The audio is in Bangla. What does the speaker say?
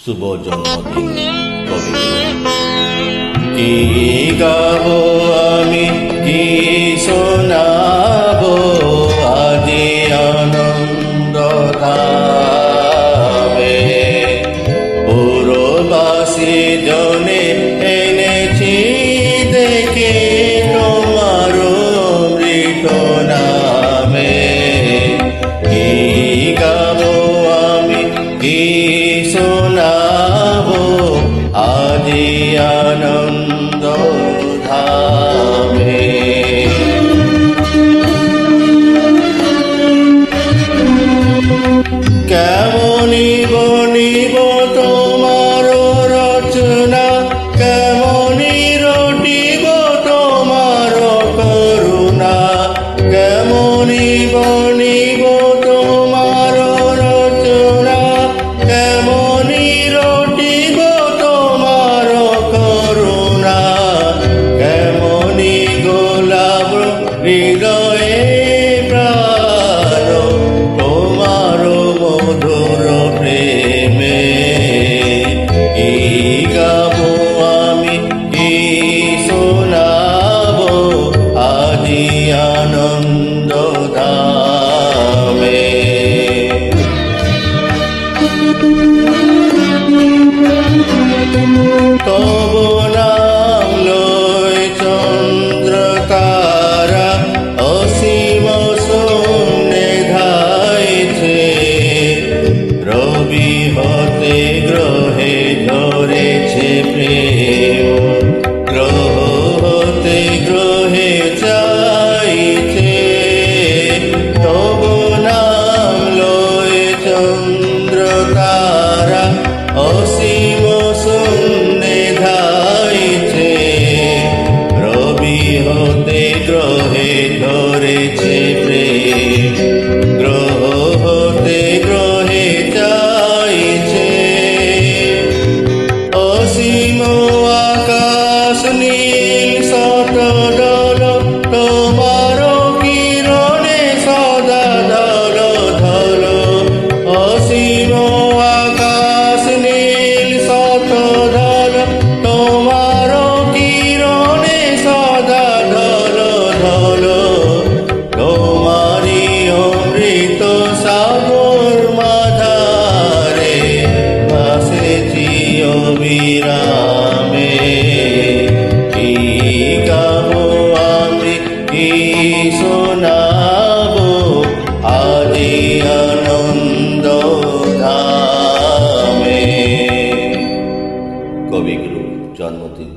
শুভ জন্মদিন কবি। কি গাবো আমি, কি শোনাবো আজি আনন্দ ধামে। পুরবাসী জনে এনেছি দেখে তোমার মৃত নামে। কি গাবো আমি, কি শোনাবো আজি আনন্দ ধামে। কেমনি বনিব তোমার রচনা, কেমনি রটিব তোমার করুণা। কেমনি বনিব তোমার রচনা, কেমনি রটিব তোমার করুণা। কেমনি গোলাপ হৃদয়ে প্রাণ তোমার মধুর প্রেমে। কি গাবো আমি, কি শোনাবো আজি আনন্দ ধামে। তব নাম লয় চন্দ্র তারা অসীম শূন্যে ধাইছে। রবি হতে গ্রহে ধরেছে প্রেম, গ্রহ হতে গ্রহে চাইছে। তব নাম লয় চন্দ্র তারা অসীম শূন্যে ধাইছে। রবি হতে গ্রহে ধরেছে প্রেম, গ্রহ হতে গ্রহে চাইছে। অসীম আকাশ নীল শতদল তোমার কিরণে সদা ধল ধল। অসীম আকাশ নীল শতদল তোমার কিরণে সদা ধল ধল। তোমারি অমৃত সাগর মাঝারে ভাসেছি অবিরামে। কি গাবো আমি, কি শোনাবো আজি আনন্দ ধামে। কবিগুরু জন্মদিন।